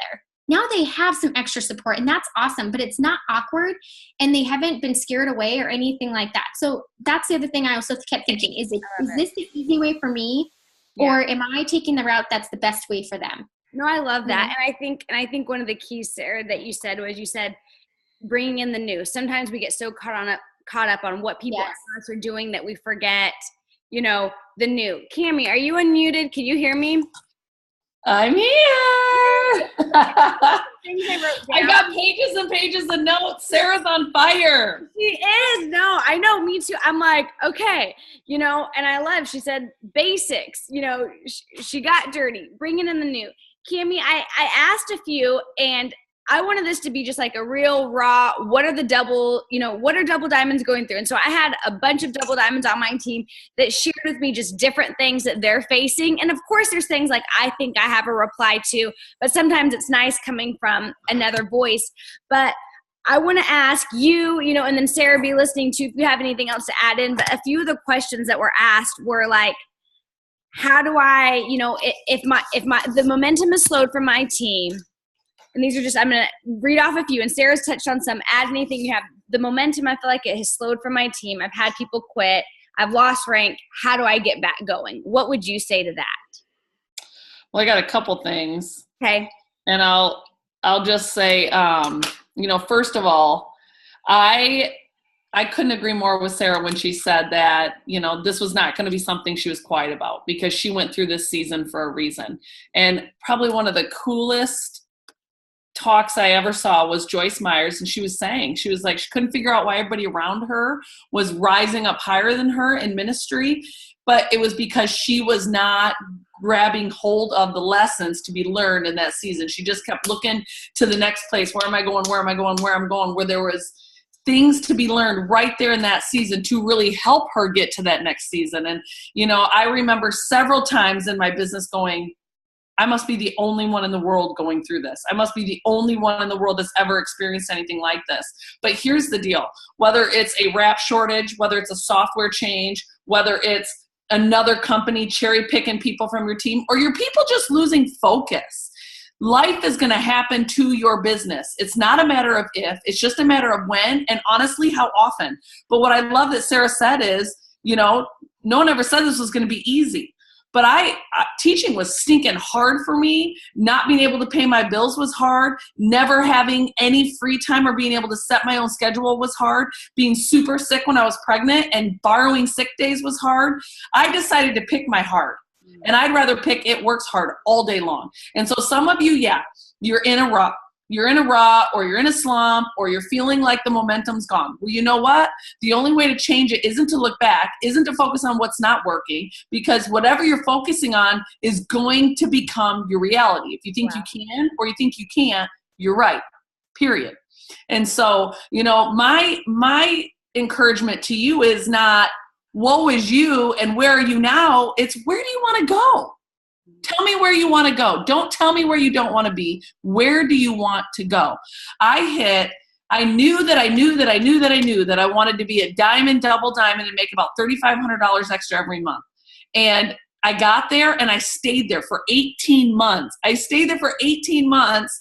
Now they have some extra support, and that's awesome, but it's not awkward, and they haven't been scared away or anything like that. So that's the other thing I also kept thinking, is this the easy way for me, or am I taking the route that's the best way for them? No, I love that. Yeah. And I think one of the keys, Sarah, that you said was, you said bringing in the new. Sometimes we get so caught up on what people Yes. else are doing that we forget, you know, the new. Cammie, are you unmuted? Can you hear me? I'm here. Things I wrote I down. got pages and pages of notes. Sarah's on fire. She is. No, I know. Me too. I'm like, okay, you know, and I love, she said basics, you know, she got dirty, bringing in the new. Cammie, I asked a few, and I wanted this to be just like a real raw, what are double diamonds going through? And so I had a bunch of double diamonds on my team that shared with me just different things that they're facing. And of course, there's things like I think I have a reply to, but sometimes it's nice coming from another voice. But I want to ask you, you know, and then Sarah, be listening to if you have anything else to add in. But a few of the questions that were asked were like, how do I, you know, if the momentum is slowed from my team, and these are just, I'm going to read off a few, and Sarah's touched on some. Add anything you have. The momentum, I feel like it has slowed from my team. I've had people quit. I've lost rank. How do I get back going? What would you say to that? Well, I got a couple things. Okay. And I'll just say, you know, first of all, I couldn't agree more with Sarah when she said that, you know, this was not going to be something she was quiet about, because she went through this season for a reason. And probably one of the coolest talks I ever saw was Joyce Myers. And she was saying, she was like, she couldn't figure out why everybody around her was rising up higher than her in ministry. But it was because she was not grabbing hold of the lessons to be learned in that season. She just kept looking to the next place. Where am I going? Where am I going? Where I'm going? Where there was things to be learned right there in that season to really help her get to that next season. And, you know, I remember several times in my business going, I must be the only one in the world going through this. I must be the only one in the world that's ever experienced anything like this. But here's the deal. Whether it's a wrap shortage, whether it's a software change, whether it's another company cherry picking people from your team, or your people just losing focus, life is going to happen to your business. It's not a matter of if, it's just a matter of when, and honestly, how often. But what I love that Sarah said is, you know, no one ever said this was going to be easy. But teaching was stinking hard for me. Not being able to pay my bills was hard. Never having any free time or being able to set my own schedule was hard. Being super sick when I was pregnant and borrowing sick days was hard. I decided to pick my heart. And I'd rather pick it works hard all day long. And so some of you, yeah, you're in a rut. You're in a rut, or you're in a slump, or you're feeling like the momentum's gone. Well, you know what? The only way to change it isn't to look back, isn't to focus on what's not working, because whatever you're focusing on is going to become your reality. If you think you can or you think you can't, you're right, period. And so, you know, my encouragement to you is not, woe is you and where are you now? It's, where do you want to go? Tell me where you want to go. Don't tell me where you don't want to be. Where do you want to go? I knew that I wanted to be a diamond, double diamond, and make about $3,500 extra every month. And I got there and I stayed there for 18 months. I stayed there for 18 months,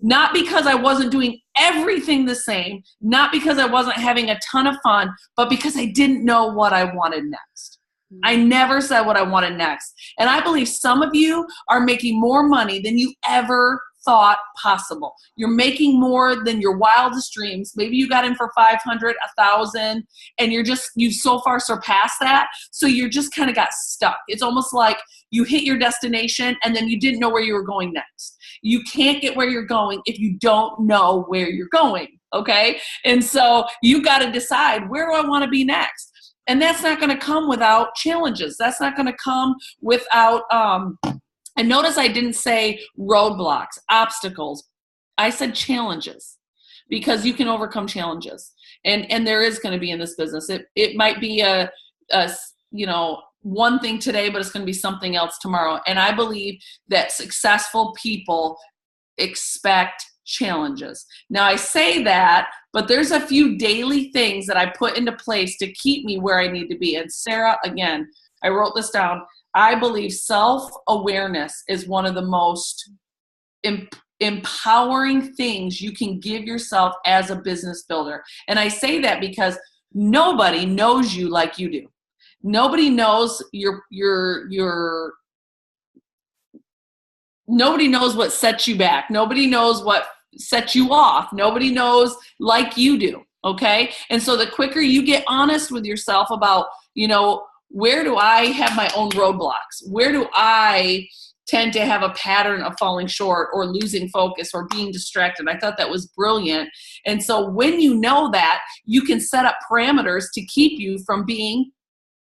not because I wasn't doing everything the same, not because I wasn't having a ton of fun, but because I didn't know what I wanted next. I never said what I wanted next. And I believe some of you are making more money than you ever thought possible. You're making more than your wildest dreams. Maybe you got in for 500, 1,000, and you've so far surpassed that. So you're just kind of got stuck. It's almost like you hit your destination and then you didn't know where you were going next. You can't get where you're going if you don't know where you're going. Okay. And so you got to decide, where do I want to be next? And that's not going to come without challenges. That's not going to come without, and notice I didn't say roadblocks, obstacles. I said challenges, because you can overcome challenges. And there is going to be in this business. It might be a you know, one thing today, but it's going to be something else tomorrow. And I believe that successful people expect challenges. Now I say that, but there's a few daily things that I put into place to keep me where I need to be. And Sarah, again, I wrote this down. I believe self-awareness is one of the most empowering things you can give yourself as a business builder. And I say that because nobody knows you like you do. Nobody knows nobody knows what sets you back. Nobody knows what sets you off. Nobody knows like you do. Okay. And so the quicker you get honest with yourself about, where do I have my own roadblocks? Where do I tend to have a pattern of falling short or losing focus or being distracted? I thought that was brilliant. And so when you know that, you can set up parameters to keep you from being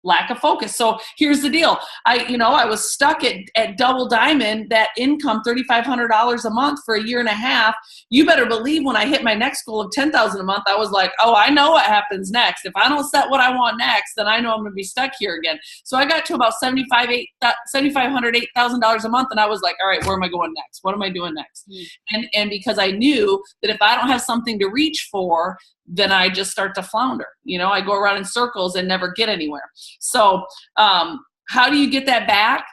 lack of focus. So here's the deal. I was stuck at Double Diamond, that income, $3,500 a month for a year and a half. You better believe when I hit my next goal of $10,000 a month, I was like, oh, I know what happens next. If I don't set what I want next, then I know I'm going to be stuck here again. So I got to about $7,500, $8,000 a month. And I was like, all right, where am I going next? What am I doing next? And because I knew that if I don't have something to reach for, then I just start to flounder. I go around in circles and never get anywhere. So how do you get that back?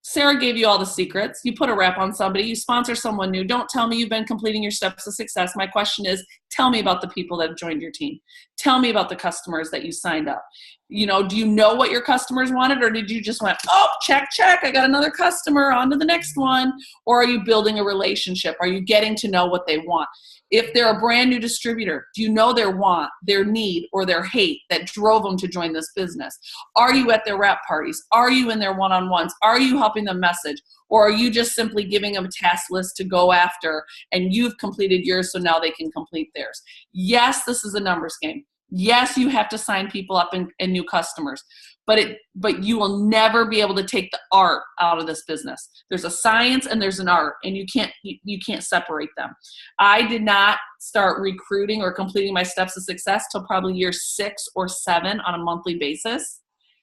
Sarah gave you all the secrets. You put a rep on somebody, you sponsor someone new. Don't tell me you've been completing your steps to success. My question is, tell me about the people that have joined your team. Tell me about the customers that you signed up. Do you know what your customers wanted, or did you just went, oh, check, I got another customer, on to the next one? Or are you building a relationship? Are you getting to know what they want? If they're a brand new distributor, do you know their want, their need, or their hate that drove them to join this business? Are you at their wrap parties? Are you in their one-on-ones? Are you helping them message? Or are you just simply giving them a task list to go after, and you've completed yours so now they can complete theirs? Yes, this is a numbers game. Yes, you have to sign people up and new customers, but you will never be able to take the art out of this business. There's a science and there's an art, and you can't separate them. I did not start recruiting or completing my steps to success till probably year 6 or 7 on a monthly basis.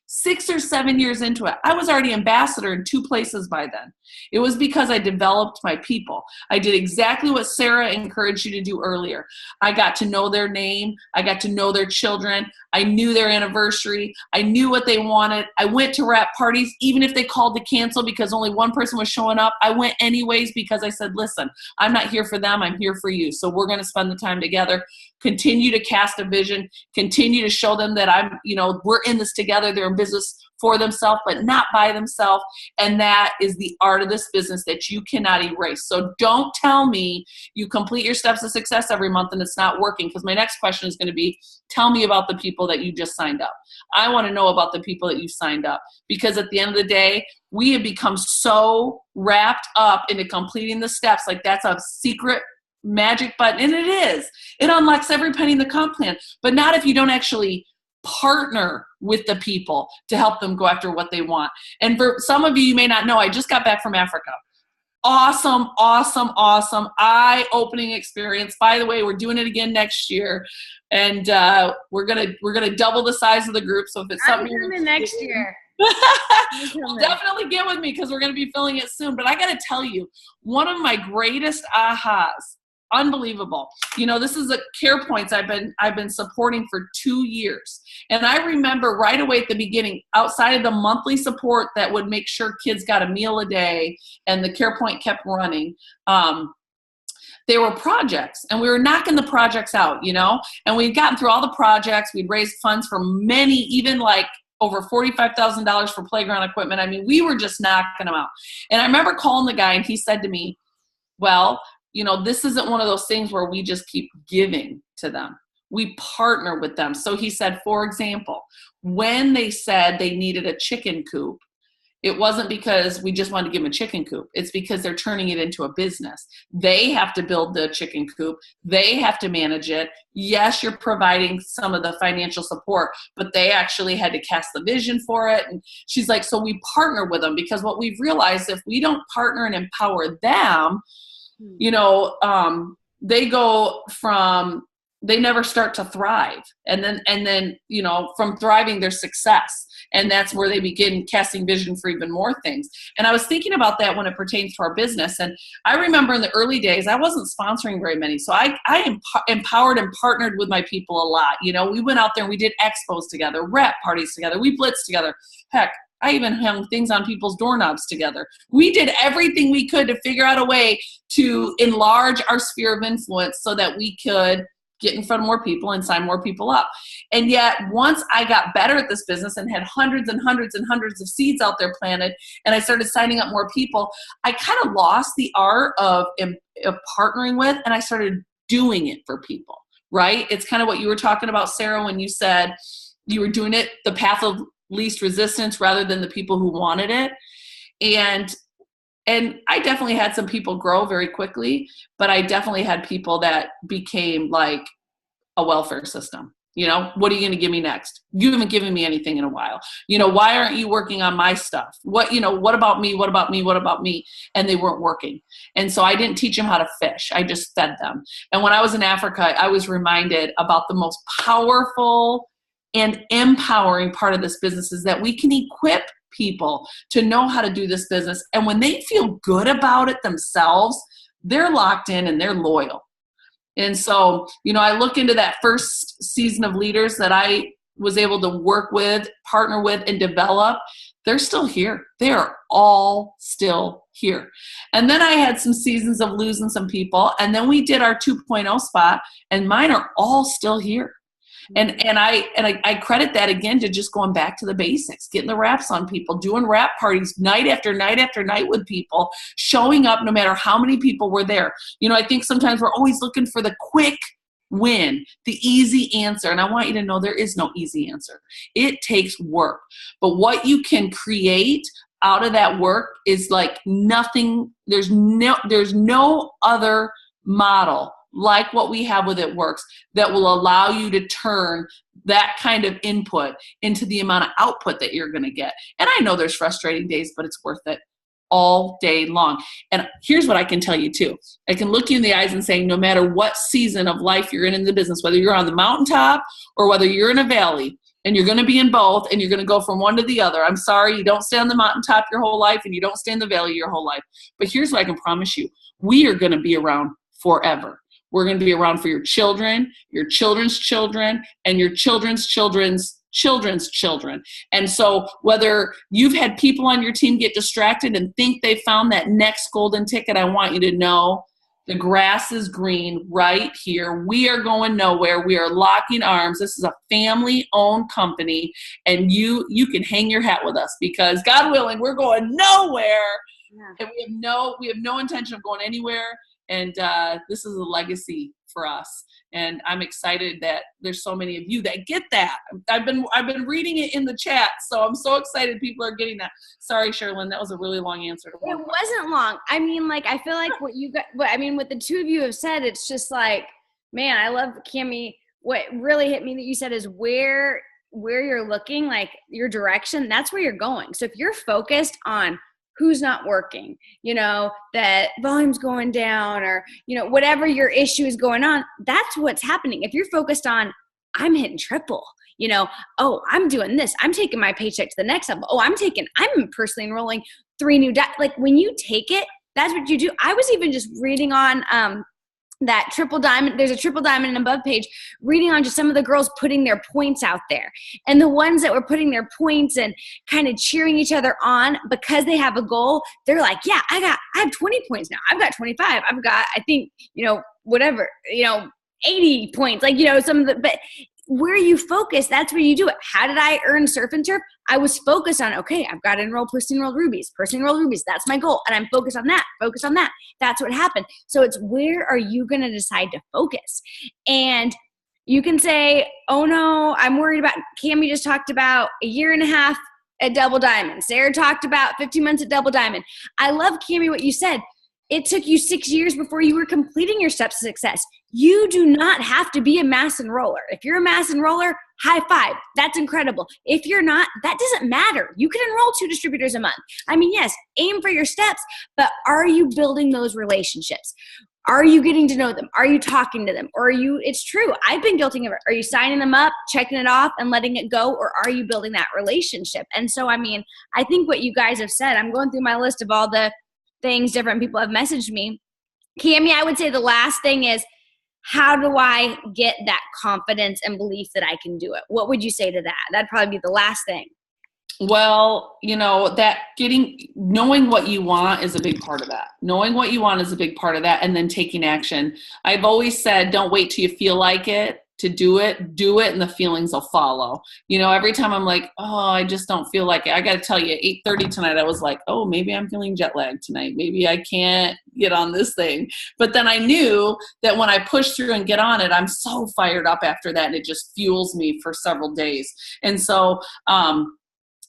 6 or 7 years into it, I was already ambassador in 2 places by then. It was because I developed my people. I did exactly what Sarah encouraged you to do earlier. I got to know their name. I got to know their children. I knew their anniversary. I knew what they wanted. I went to wrap parties, even if they called to cancel because only one person was showing up. I went anyways because I said, listen, I'm not here for them. I'm here for you. So we're going to spend the time together. Continue to cast a vision. Continue to show them that we're in this together. They're in business for themselves, but not by themselves. And that is the art of this business that you cannot erase. So don't tell me you complete your steps of success every month and it's not working, because my next question is going to be, tell me about the people that you just signed up. I want to know about the people that you signed up, because at the end of the day, we have become so wrapped up into completing the steps. Like that's a secret magic button. And it is. It unlocks every penny in the comp plan, but not if you don't actually partner with the people to help them go after what they want. And for some of you, you may not know, I just got back from Africa. Awesome eye-opening experience. By the way, we're doing it again next year, and we're gonna double the size of the group. So if it's something coming next year, well, definitely get with me, because we're gonna be filling it soon. But I gotta tell you, one of my greatest ahas. Unbelievable. This is a CarePoints I've been supporting for 2 years. And I remember right away at the beginning, outside of the monthly support that would make sure kids got a meal a day and the CarePoint kept running, there were projects, and we were knocking the projects out, and we'd gotten through all the projects. We'd raised funds for many, even like over $45,000 for playground equipment. I mean, we were just knocking them out. And I remember calling the guy, and he said to me, well, this isn't one of those things where we just keep giving to them. We partner with them. So he said, for example, when they said they needed a chicken coop, it wasn't because we just wanted to give them a chicken coop. It's because they're turning it into a business. They have to build the chicken coop. They have to manage it. Yes, you're providing some of the financial support, but they actually had to cast the vision for it. And she's like, so we partner with them, because what we've realized, if we don't partner and empower them, they never start to thrive. And then, from thriving, there's success. And that's where they begin casting vision for even more things. And I was thinking about that when it pertains to our business. And I remember in the early days, I wasn't sponsoring very many. So I empowered and partnered with my people a lot. We went out there and we did expos together, rep parties together. We blitzed together. Heck, I even hung things on people's doorknobs together. We did everything we could to figure out a way to enlarge our sphere of influence so that we could get in front of more people and sign more people up. And yet once I got better at this business and had hundreds and hundreds and hundreds of seeds out there planted, and I started signing up more people, I kind of lost the art of partnering with, and I started doing it for people, right? It's kind of what you were talking about, Sarah, when you said you were doing it the path of least resistance rather than the people who wanted it. And I definitely had some people grow very quickly, but I definitely had people that became like a welfare system. You know, what are you going to give me next? You haven't given me anything in a while. You know, why aren't you working on my stuff? What about me? What about me? What about me? And they weren't working. And so I didn't teach them how to fish. I just fed them. And when I was in Africa, I was reminded about the most powerful and empowering part of this business is that we can equip people to know how to do this business. And when they feel good about it themselves, they're locked in and they're loyal. And so, you know, I look into that first season of leaders that I was able to work with, partner with, and develop. They're still here. They are all still here. And then I had some seasons of losing some people. And then we did our 2.0 spot, and mine are all still here. And I credit that again to just going back to the basics, getting the wraps on people, doing wrap parties night after night after night with people, showing up no matter how many people were there. You know, I think sometimes we're always looking for the quick win, the easy answer. And I want you to know there is no easy answer. It takes work. But what you can create out of that work is like nothing. There's no other model like what we have with It Works that will allow you to turn that kind of input into the amount of output that you're going to get. And I know there's frustrating days, but it's worth it all day long. And here's what I can tell you too. I can look you in the eyes and say, no matter what season of life you're in the business, whether you're on the mountaintop or whether you're in a valley, and you're going to be in both, and you're going to go from one to the other. I'm sorry, you don't stay on the mountaintop your whole life, and you don't stay in the valley your whole life. But here's what I can promise you. We are going to be around forever. We're going to be around for your children, your children's children, and your children's children's children's children. And so whether you've had people on your team get distracted and think they found that next golden ticket, I want you to know the grass is green right here. We are going nowhere. We are locking arms. This is a family-owned company, and you can hang your hat with us because, God willing, we're going nowhere. Yeah. And we have no intention of going anywhere. And this is a legacy for us. And I'm excited that there's so many of you that get that. I've been reading it in the chat, so I'm so excited people are getting that. Sorry, Sherilyn, that was a really long answer to one. It wasn't long. I mean, like, I feel like what the two of you have said, it's just like, man, I love Cami. What really hit me that you said is where you're looking, like your direction, that's where you're going. So if you're focused on who's not working, you know, that volume's going down or, you know, whatever your issue is going on, that's what's happening. If you're focused on, I'm hitting triple, you know, oh, I'm doing this, I'm taking my paycheck to the next level. Oh, I'm personally enrolling 3 new, like when you take it, that's what you do. I was even just reading on, that triple diamond, there's a triple diamond and above page, reading on just some of the girls putting their points out there. And the ones that were putting their points and kind of cheering each other on because they have a goal, they're like, yeah, I have 20 points now. I've got 25. I've got, I think, you know, whatever, you know, 80 points, like, you know, but where you focus, that's where you do it. How did I earn Surf and Turf? I was focused on, okay, I've got to enroll personally enrolled rubies. That's my goal. And I'm focused on that. That's what happened. So it's where are you going to decide to focus? And you can say, oh no, I'm worried about, Cami just talked about a year and a half at Double Diamond. Sarah talked about 15 months at Double Diamond. I love, Cami, what you said. It took you 6 years before you were completing your steps to success. You do not have to be a mass enroller. If you're a mass enroller, high five. That's incredible. If you're not, that doesn't matter. You can enroll 2 distributors a month. I mean, yes, aim for your steps, but are you building those relationships? Are you getting to know them? Are you talking to them? Or it's true, I've been guilty of it. Are you signing them up, checking it off, and letting it go? Or are you building that relationship? And so, I mean, I think what you guys have said, I'm going through my list of all the things different people have messaged me. Cami, I would say the last thing is, how do I get that confidence and belief that I can do it? What would you say to that? That'd probably be the last thing. Well, that knowing what you want is a big part of that. Knowing what you want is a big part of that, and then taking action. I've always said, don't wait till you feel like it to do it, and the feelings will follow. Every time I'm like, oh, I just don't feel like it. I got to tell you, 8:30 tonight, I was like, oh, maybe I'm feeling jet lagged tonight. Maybe I can't get on this thing. But then I knew that when I push through and get on it, I'm so fired up after that, and it just fuels me for several days. And so,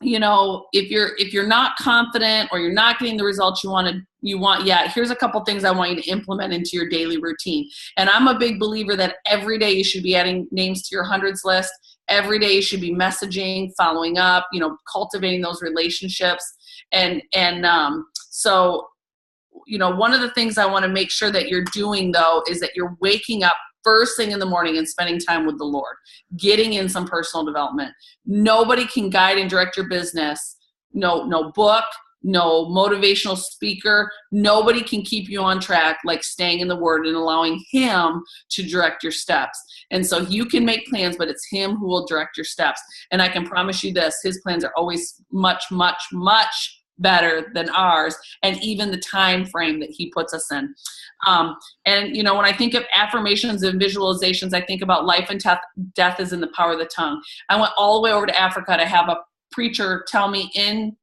if you're not confident or you're not getting the results you want yet, here's a couple things I want you to implement into your daily routine. And I'm a big believer that every day you should be adding names to your hundreds list. Every day you should be messaging, following up, cultivating those relationships. So one of the things I want to make sure that you're doing, though, is that you're waking up first thing in the morning and spending time with the Lord, getting in some personal development. Nobody can guide and direct your business. No book, no motivational speaker. Nobody can keep you on track like staying in the Word and allowing Him to direct your steps. And so you can make plans, but it's Him who will direct your steps. And I can promise you this, His plans are always much, much, much better than ours, and even the time frame that He puts us in. When I think of affirmations and visualizations, I think about life and death is in the power of the tongue. I went all the way over to Africa to have a preacher tell me in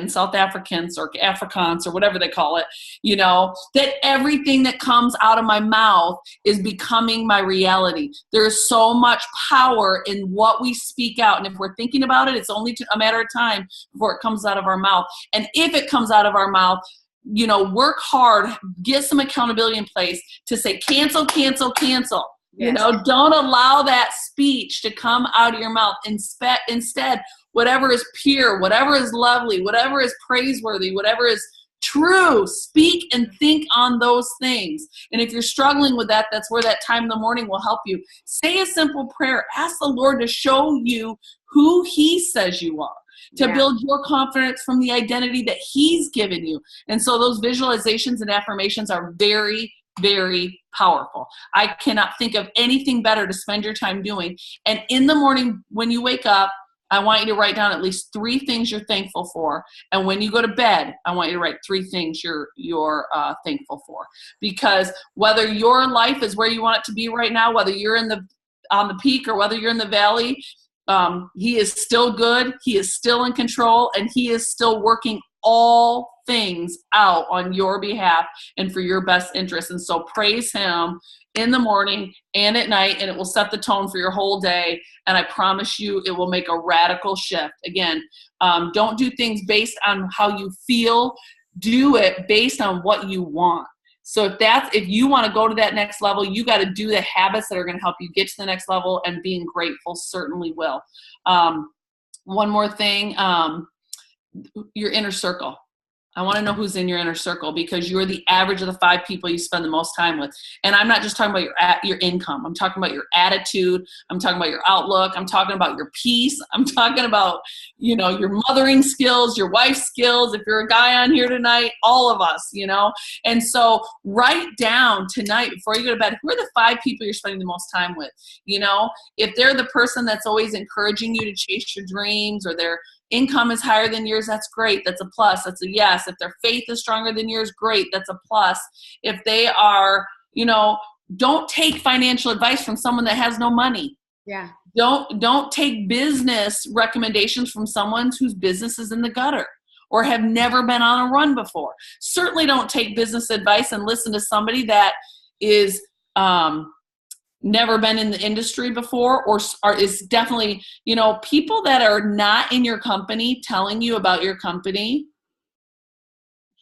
South Africans or Afrikaans or whatever they call it, that everything that comes out of my mouth is becoming my reality. There is so much power in what we speak out. And if we're thinking about it, it's only a matter of time before it comes out of our mouth. And if it comes out of our mouth, work hard, get some accountability in place to say, cancel, cancel, cancel. Yes. Don't allow that speech to come out of your mouth. Instead, whatever is pure, whatever is lovely, whatever is praiseworthy, whatever is true, speak and think on those things. And if you're struggling with that, that's where that time in the morning will help you. Say a simple prayer. Ask the Lord to show you who He says you are, to build your confidence from the identity that He's given you. And so those visualizations and affirmations are very, very powerful. I cannot think of anything better to spend your time doing. And in the morning when you wake up, I want you to write down at least 3 things you're thankful for. And when you go to bed, I want you to write 3 things you're thankful for. Because whether your life is where you want it to be right now, whether you're on the peak or whether you're in the valley, He is still good. He is still in control, and He is still working all things out on your behalf and for your best interest. And so praise Him in the morning and at night, and it will set the tone for your whole day. And I promise you, it will make a radical shift. Again, don't do things based on how you feel. Do it based on what you want. So if you want to go to that next level, you got to do the habits that are going to help you get to the next level, and being grateful certainly will. One more thing, your inner circle. I want to know who's in your inner circle, because you're the average of the 5 people you spend the most time with. And I'm not just talking about your income. I'm talking about your attitude. I'm talking about your outlook. I'm talking about your peace. I'm talking about, your mothering skills, your wife's skills. If you're a guy on here tonight, all of us, And so write down tonight before you go to bed, who are the 5 people you're spending the most time with? If they're the person that's always encouraging you to chase your dreams, or their income is higher than yours, that's great. That's a plus. That's a yes. If their faith is stronger than yours, great. That's a plus. If they are, don't take financial advice from someone that has no money. Yeah. Don't take business recommendations from someone whose business is in the gutter or have never been on a run before. Certainly don't take business advice and listen to somebody that is, never been in the industry before, or is definitely, people that are not in your company telling you about your company.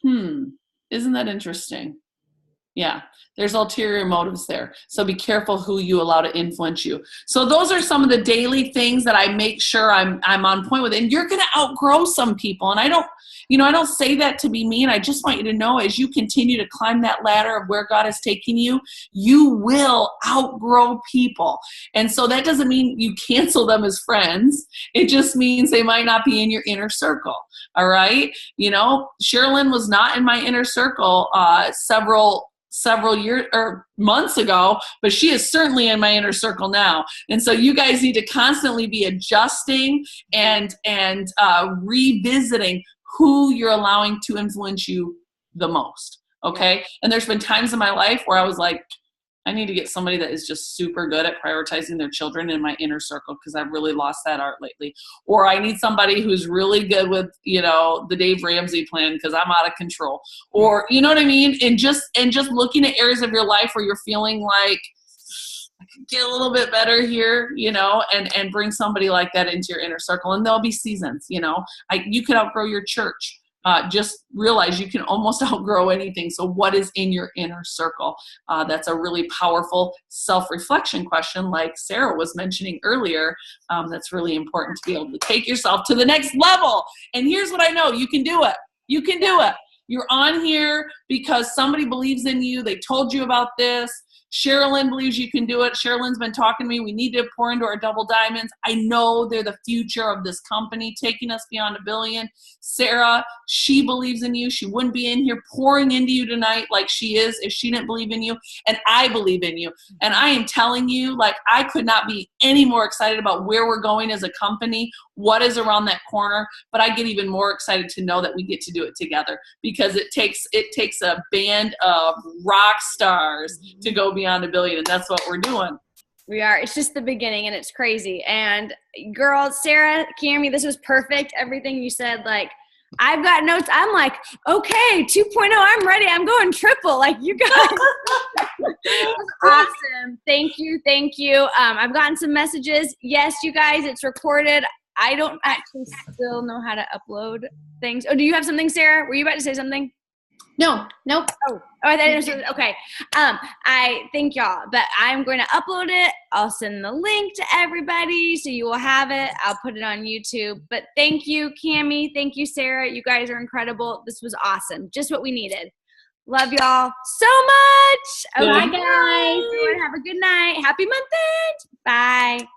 Isn't that interesting? Yeah, there's ulterior motives there. So be careful who you allow to influence you. So those are some of the daily things that I make sure I'm on point with. And you're going to outgrow some people. And I don't say that to be mean. I just want you to know, as you continue to climb that ladder of where God is taking you, you will outgrow people. And so that doesn't mean you cancel them as friends. It just means they might not be in your inner circle. All right. Sherilyn was not in my inner circle several several years or months ago, but she is certainly in my inner circle now. And so you guys need to constantly be adjusting and revisiting who you're allowing to influence you the most. Okay. And there's been times in my life where I was like, I need to get somebody that is just super good at prioritizing their children in my inner circle, because I've really lost that art lately. Or I need somebody who's really good with, the Dave Ramsey plan, because I'm out of control. Or, you know what I mean? And just looking at areas of your life where you're feeling like I could get a little bit better here, and bring somebody like that into your inner circle. And there'll be seasons, you could outgrow your church. Just realize you can almost outgrow anything. So what is in your inner circle? That's a really powerful self-reflection question, like Sarah was mentioning earlier. That's really important to be able to take yourself to the next level. And here's what I know. You can do it. You can do it. You're on here because somebody believes in you. They told you about this. Sherilyn believes you can do it. Sherilyn's been talking to me. We need to pour into our double diamonds. I know they're the future of this company, taking us beyond $1 billion. Sarah, she believes in you. She wouldn't be in here pouring into you tonight like she is if she didn't believe in you. And I believe in you. And I am telling you, like, I could not be any more excited about where we're going as a company, what is around that corner. But I get even more excited to know that we get to do it together, because it takes a band of rock stars to go beyond $1 billion, and that's what we're doing. We are. It's just the beginning, and it's crazy. And girls, Sarah, Cami, this was perfect. Everything you said, like, I've got notes. I'm like, okay, 2.0, I'm ready. I'm going triple. Like, you guys. Awesome. Thank you. I've gotten some messages. Yes, you guys, it's recorded. I don't actually still know how to upload things. Oh, do you have something, Sarah? Were you about to say something? No, nope. Oh, I thought it was, okay. I thank y'all, but I'm going to upload it. I'll send the link to everybody so you will have it. I'll put it on YouTube. But thank you, Cami. Thank you, Sarah. You guys are incredible. This was awesome. Just what we needed. Love y'all so much. Bye, guys. Everyone have a good night. Happy month end. Bye.